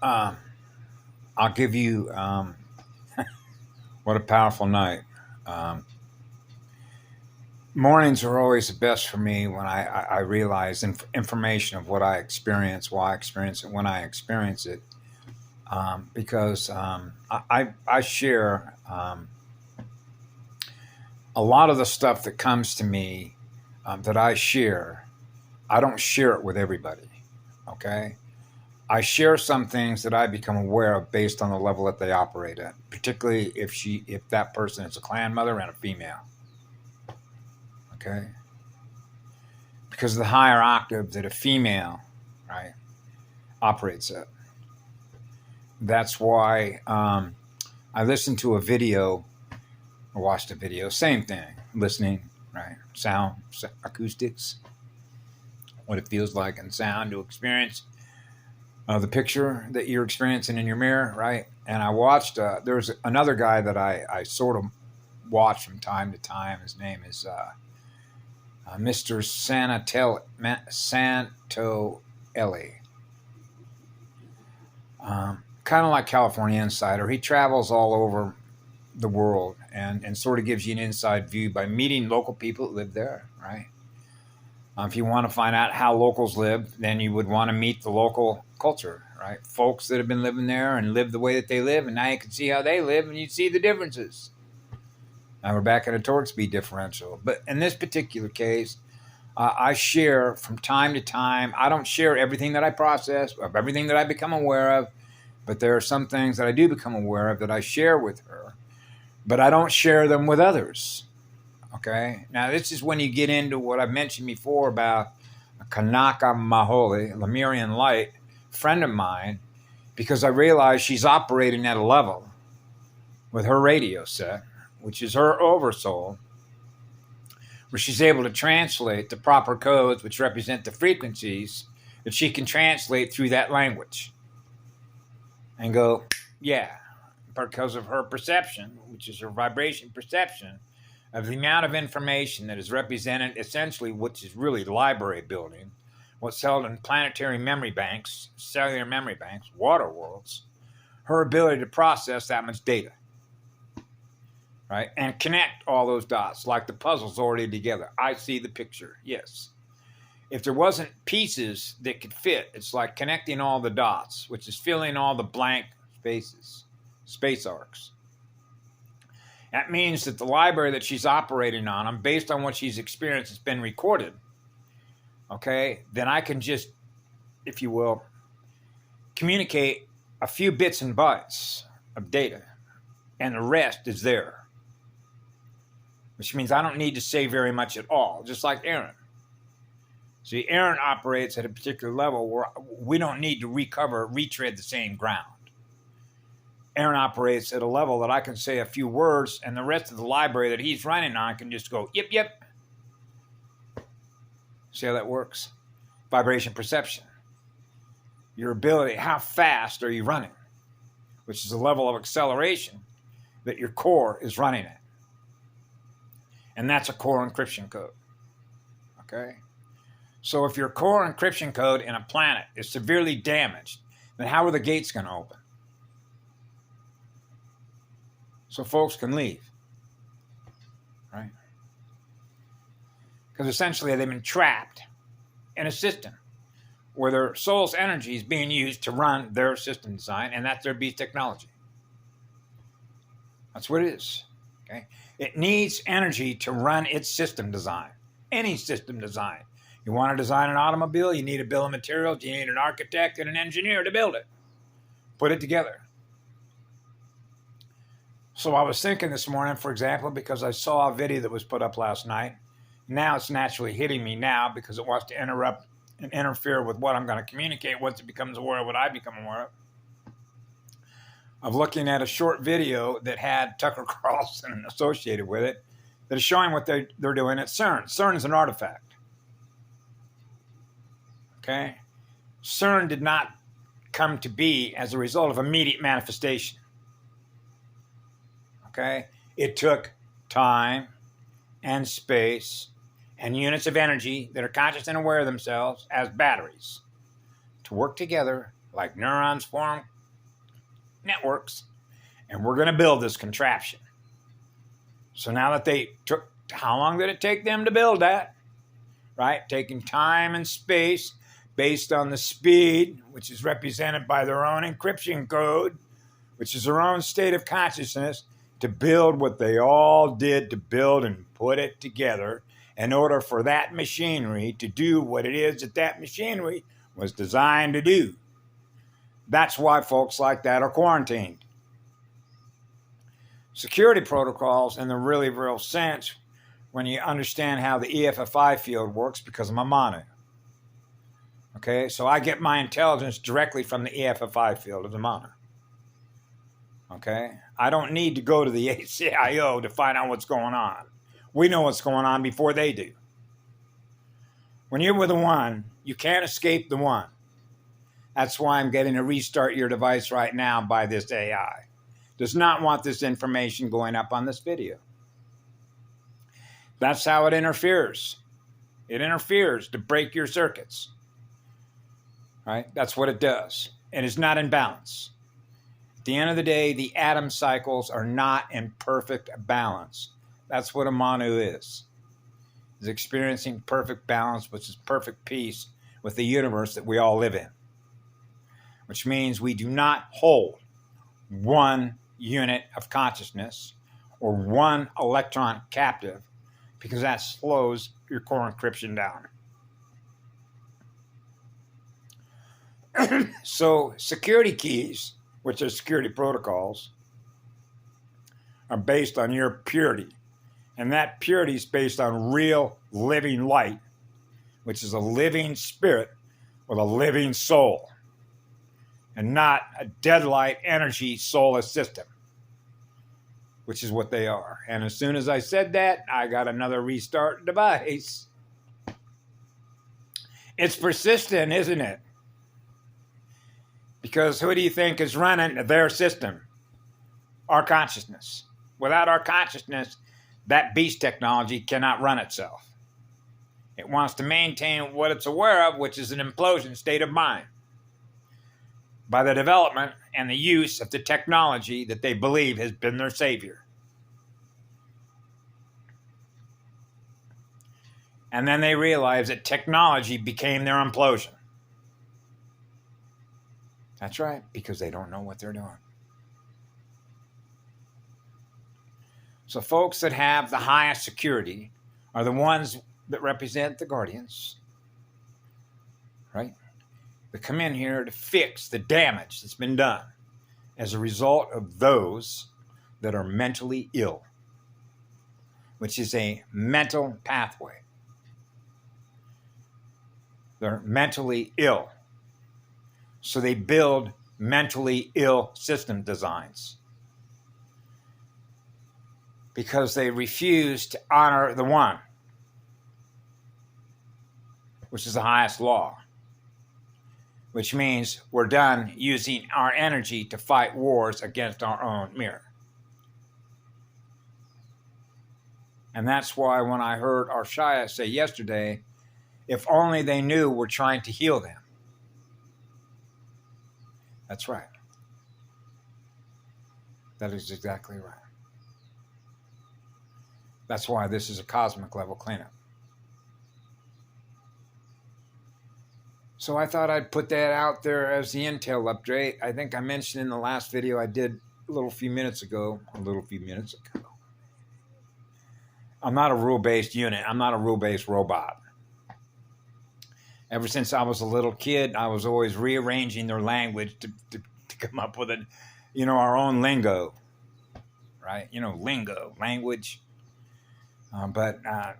Um, I'll give you what a powerful night. Um, Mornings are always the best for me when I realize information of what I experience, why I experience it, when I experience it. Because I share a lot of the stuff that comes to me that I share. I don't share it with everybody. Okay. I share some things that I become aware of based on the level that they operate at, particularly if that person is a clan mother and a female. Okay. Because of the higher octave that a female, right, operates at. That's why I listened to a video or watched a video, same thing, listening, right, sound, acoustics, what it feels like in sound to experience the picture that you're experiencing in your mirror, right? And I watched, there's another guy that I sort of watch from time to time. His name is Mr. Santoelli. Kind of like California Insider. He travels all over the world and sort of gives you an inside view by meeting local people that live there, right? If you want to find out how locals live, then you would want to meet the local culture, right? Folks that have been living there and live the way that they live, and now you can see how they live and you see the differences. Now we're back at a torque speed differential. But in this particular case, I share from time to time. I don't share everything that I process, or everything that I become aware of, but there are some things that I do become aware of that I share with her, but I don't share them with others. Okay. Now, this is when you get into what I've mentioned before about Kanaka Maholi, Lemurian light, friend of mine, because I realize she's operating at a level with her radio set, which is her oversoul, where she's able to translate the proper codes, which represent the frequencies that she can translate through that language and go, yeah, because of her perception, which is her vibration perception, of the amount of information that is represented essentially, which is really library building, what's held in planetary memory banks, cellular memory banks, water worlds, her ability to process that much data, right? And connect all those dots like the puzzle's already together. I see the picture, yes. If there wasn't pieces that could fit, it's like connecting all the dots, which is filling all the blank spaces, space arcs. That means that the library that she's operating on, based on what she's experienced, has been recorded. Okay, then I can just, if you will, communicate a few bits and bytes of data, and the rest is there. Which means I don't need to say very much at all, just like Aaron. See, Aaron operates at a particular level where we don't need to retread the same ground. Aaron operates at a level that I can say a few words and the rest of the library that he's running on can just go, yep, yep. See how that works? Vibration perception. Your ability, how fast are you running? Which is a level of acceleration that your core is running at. And that's a core encryption code. Okay? So if your core encryption code in a planet is severely damaged, then how are the gates going to open? So folks can leave, right? Because essentially they've been trapped in a system where their soul's energy is being used to run their system design, and that's their beast technology. That's what it is, okay? It needs energy to run its system design, any system design. You want to design an automobile, you need a bill of materials, you need an architect and an engineer to build it, put it together. So I was thinking this morning, for example, because I saw a video that was put up last night. Now it's naturally hitting me now because it wants to interrupt and interfere with what I'm going to communicate once it becomes aware of what I become aware of looking at a short video that had Tucker Carlson associated with it that is showing what they're doing at CERN. CERN is an artifact. Okay? CERN did not come to be as a result of immediate manifestation. Okay? It took time and space and units of energy that are conscious and aware of themselves as batteries to work together like neurons form networks, and we're going to build this contraption. So now that they took, how long did it take them to build that? Right? Taking time and space based on the speed, which is represented by their own encryption code, which is their own state of consciousness, to build what they all did to build and put it together in order for that machinery to do what it is that that machinery was designed to do. That's why folks like that are quarantined. Security protocols, in the really real sense, when you understand how the EFFI field works, because I'm a Manu. Okay, so I get my intelligence directly from the EFFI field of the Manu. Okay, I don't need to go to the ACIO to find out what's going on. We know what's going on before they do. When you're with the one, you can't escape the one. That's why I'm getting to restart your device right now by this AI. Does not want this information going up on this video. That's how it interferes. It interferes to break your circuits. Right? That's what it does. And it's not in balance. At the end of the day, the atom cycles are not in perfect balance. That's what a Manu is experiencing perfect balance, which is perfect peace with the universe that we all live in. Which means we do not hold one unit of consciousness or one electron captive, because that slows your core encryption down. So security keys, which are security protocols, are based on your purity. And that purity is based on real living light, which is a living spirit with a living soul, and not a dead light energy soulless system, which is what they are. And as soon as I said that, I got another restart device. It's persistent, isn't it? Because who do you think is running their system? Our consciousness. Without our consciousness, that beast technology cannot run itself. It wants to maintain what it's aware of, which is an implosion state of mind, by the development and the use of the technology that they believe has been their savior. And then they realize that technology became their implosion. That's right, because they don't know what they're doing. So folks that have the highest security are the ones that represent the guardians, right? They come in here to fix the damage that's been done as a result of those that are mentally ill, which is a mental pathway. They're mentally ill. So they build mentally ill system designs because they refuse to honor the one, which is the highest law, which means we're done using our energy to fight wars against our own mirror. And that's why when I heard Arshaya say yesterday, if only they knew we're trying to heal them. That's right. That is exactly right. That's why this is a cosmic level cleanup. So I thought I'd put that out there as the intel update. I think I mentioned in the last video I did a few minutes ago. I'm not a rule-based unit. I'm not a rule-based robot. Ever since I was a little kid, I was always rearranging their language to come up with our own lingo, right? Lingo, language. But I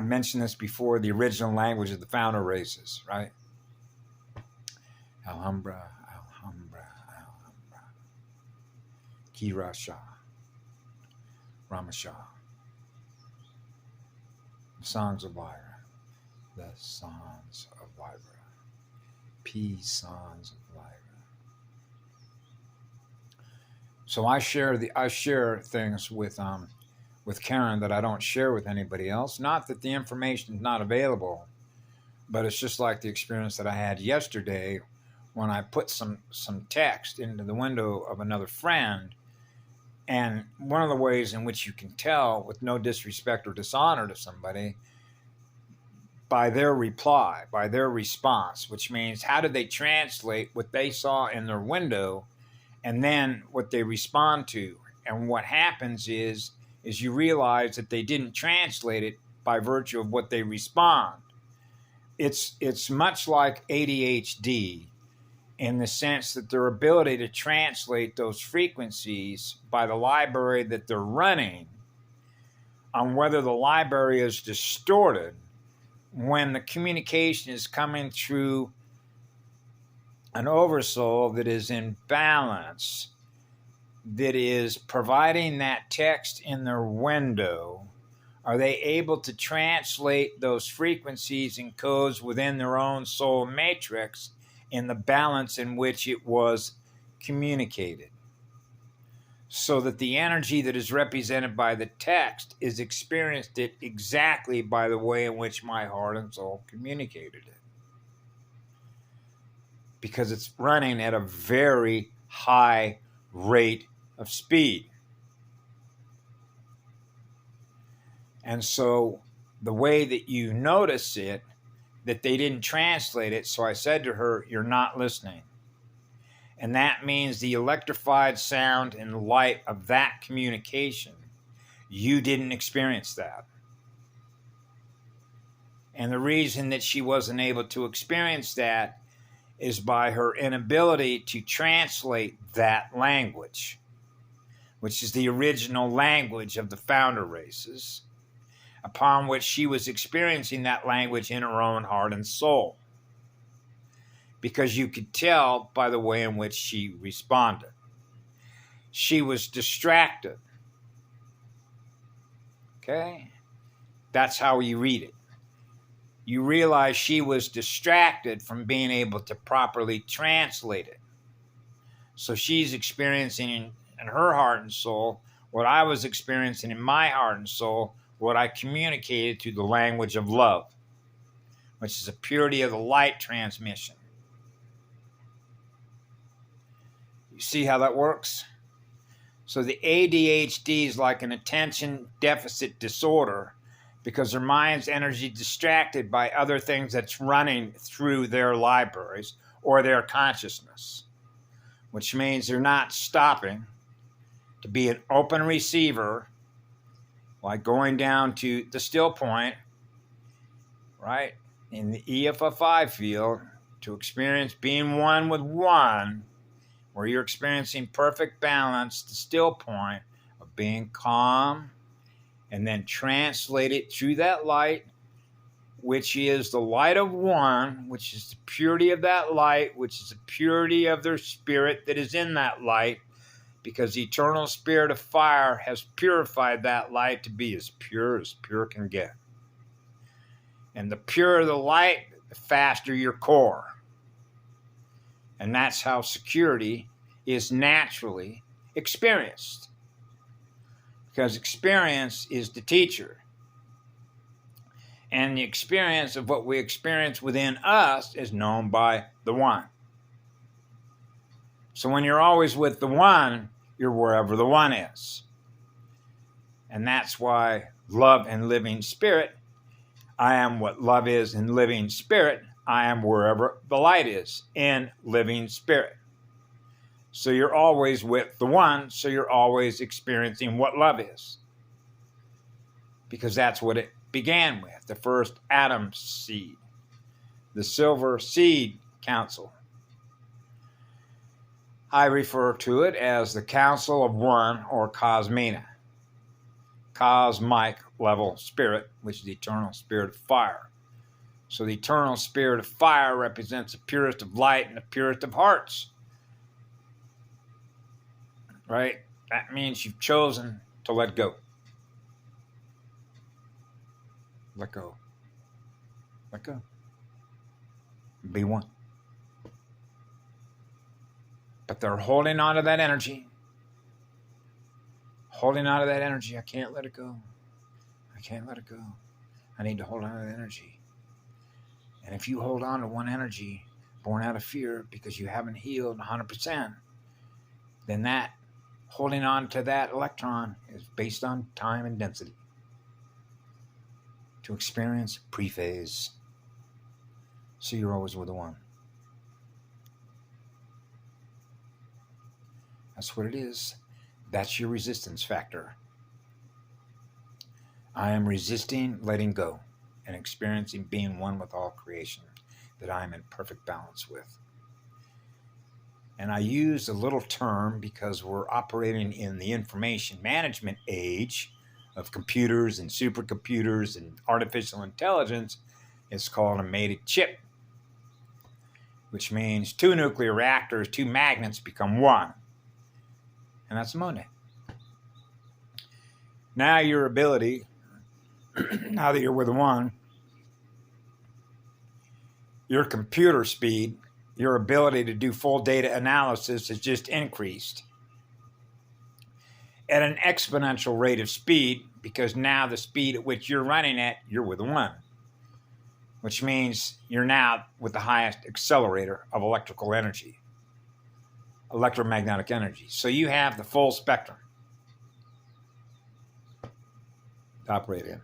mentioned this before, the original language of the founder races, right? Alhambra, Kira Shah, Ramashah, the Sons of Lyra, the Sons of Lyra, Sons of Lyra. So I share things with Karen that I don't share with anybody else. Not that the information is not available, but it's just like the experience that I had yesterday when I put some text into the window of another friend. And one of the ways in which you can tell, with no disrespect or dishonor to somebody, by their reply, by their response, which means how did they translate what they saw in their window and then what they respond to. And what happens is you realize that they didn't translate it by virtue of what they respond. It's much like ADHD in the sense that their ability to translate those frequencies by the library that they're running, on whether the library is distorted when the communication is coming through an oversoul that is in balance, that is providing that text in their window. Are they able to translate those frequencies and codes within their own soul matrix in the balance in which it was communicated, so that the energy that is represented by the text is experienced it exactly by the way in which my heart and soul communicated it? Because it's running at a very high rate of speed. And so the way that you notice it, that they didn't translate it, so I said to her, you're not listening. And that means the electrified sound and light of that communication, you didn't experience that. And the reason that she wasn't able to experience that is by her inability to translate that language, which is the original language of the founder races, upon which she was experiencing that language in her own heart and soul. Because you could tell by the way in which she responded. She was distracted. Okay? That's how you read it. You realize she was distracted from being able to properly translate it. So she's experiencing in her heart and soul what I was experiencing in my heart and soul, what I communicated through the language of love, which is the purity of the light transmission. You see how that works? So the ADHD is like an attention deficit disorder because their mind's energy distracted by other things that's running through their libraries or their consciousness, which means they're not stopping to be an open receiver, like going down to the still point, right, in the EFFI field, to experience being one with one, where you're experiencing perfect balance, the still point of being calm, and then translate it through that light, which is the light of one, which is the purity of that light, which is the purity of their spirit that is in that light, because the eternal spirit of fire has purified that light to be as pure can get. And the purer the light, the faster your core. And that's how security is naturally experienced. Because experience is the teacher. And the experience of what we experience within us is known by the one. So when you're always with the one, you're wherever the one is. And that's why love and living spirit, I am what love is in living spirit. I am wherever the light is in living spirit. So you're always with the one, so you're always experiencing what love is. Because that's what it began with, the first atom seed, the silver seed council. I refer to it as the Council of One, or Cosmina, cosmic level spirit, which is the eternal spirit of fire. So the eternal spirit of fire represents the purest of light and the purest of hearts. Right? That means you've chosen to let go. Let go. Let go. Be one. But they're holding on to that energy. Holding on to that energy. I can't let it go. I can't let it go. I need to hold on to that energy. And if you hold on to one energy, born out of fear because you haven't healed 100%, then that holding on to that electron is based on time and density. To experience pre-phase. So you're always with the one. That's what it is. That's your resistance factor. I am resisting letting go and experiencing being one with all creation that I am in perfect balance with. And I use a little term because we're operating in the information management age of computers and supercomputers and artificial intelligence. It's called a mated chip, which means 2 nuclear reactors, 2 magnets become one. And that's Monday. Now your ability, now that you're with one, your computer speed, your ability to do full data analysis has just increased at an exponential rate of speed, because now the speed at which you're running at, you're with one, which means you're now with the highest accelerator of electrical energy, electromagnetic energy. So you have the full spectrum to operate in,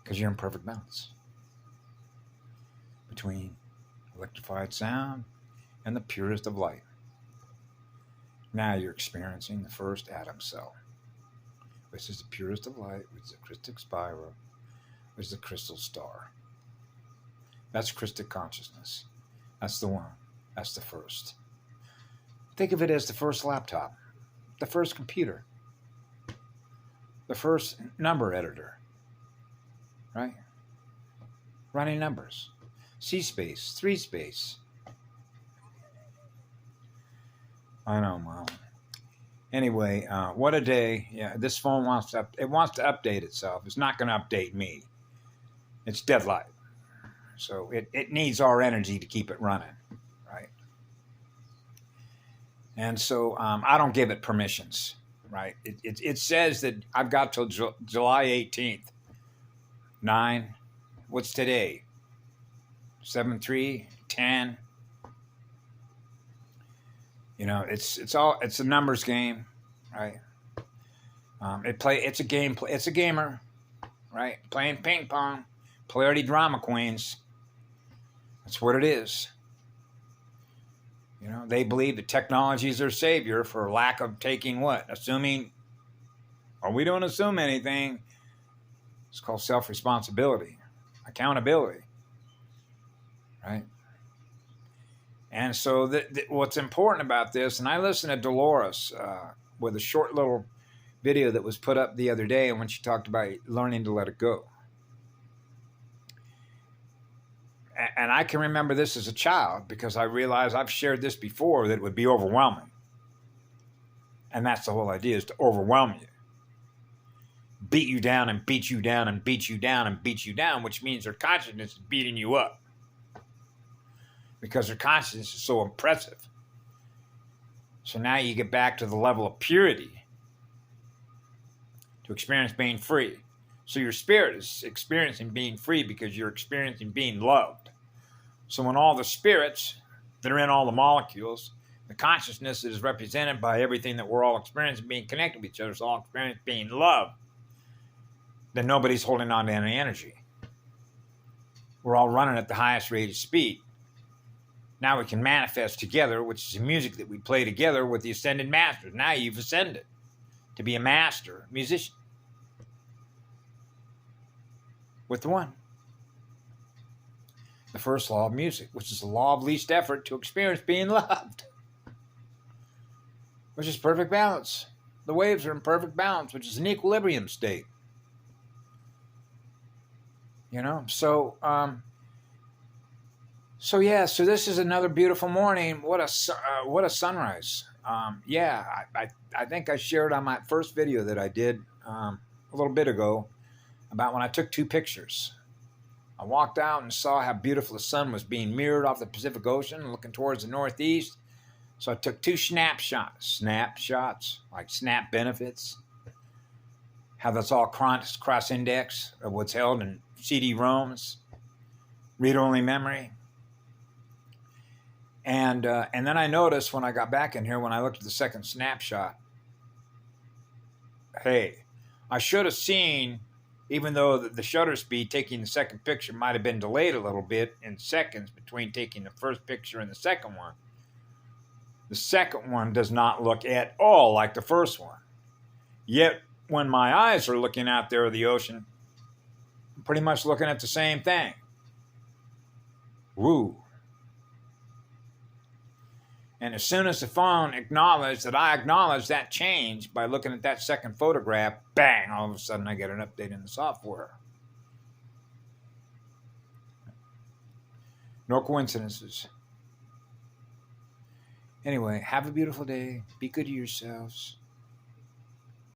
because you're in perfect balance between electrified sound and the purest of light. Now you're experiencing the first atom cell, which is the purest of light, which is the crystal spiral, which is the crystal star. That's Christic consciousness. That's the one. That's the first. Think of it as the first laptop, the first computer, the first number editor, right? Running numbers. C space, 3 space. I know, Mom. Anyway, what a day. Yeah, this phone wants to update itself. It's not going to update me. It's dead light. So it needs our energy to keep it running, right? And so I don't give it permissions, right? It says that I've got till July 18th. 9. What's today? 7/3, 10. You know, it's a numbers game, right? It's a game. It's a gamer, right? Playing ping pong, polarity drama queens. That's what it is. You know, they believe that technology is their savior for lack of taking what? Assuming, or we don't assume anything. It's called self-responsibility, accountability, right? And so what's important about this, and I listened to Dolores with a short little video that was put up the other day, and when she talked about learning to let it go. And I can remember this as a child because I realized I've shared this before, that it would be overwhelming. And that's the whole idea, is to overwhelm you. Beat you down and beat you down and beat you down and beat you down, which means their consciousness is beating you up. Because their consciousness is so impressive. So now you get back to the level of purity to experience being free. So your spirit is experiencing being free because you're experiencing being loved. So when all the spirits that are in all the molecules, the consciousness is represented by everything that we're all experiencing, being connected with each other, so all experiencing being loved, then nobody's holding on to any energy. We're all running at the highest rate of speed. Now we can manifest together, which is the music that we play together with the ascended masters. Now you've ascended to be a master musician with the one. The first law of music, which is the law of least effort to experience being loved, which is perfect balance. The waves are in perfect balance, which is an equilibrium state. You know, so this is another beautiful morning. What a sunrise. I think I shared on my first video that I did a little bit ago about when I took 2 pictures. I walked out and saw how beautiful the sun was being mirrored off the Pacific Ocean, looking towards the northeast. So I took 2 snapshots, like snap benefits, how that's all cross-index of what's held in CD-ROMs, read-only memory. And then I noticed when I got back in here, when I looked at the second snapshot, hey, I should have seen, even though the shutter speed taking the second picture might have been delayed a little bit in seconds between taking the first picture and the second one does not look at all like the first one. Yet, when my eyes are looking out there at the ocean, I'm pretty much looking at the same thing. Woo. And as soon as the phone acknowledged that I acknowledged that change by looking at that second photograph, bang, all of a sudden I get an update in the software. No coincidences. Anyway, have a beautiful day. Be good to yourselves.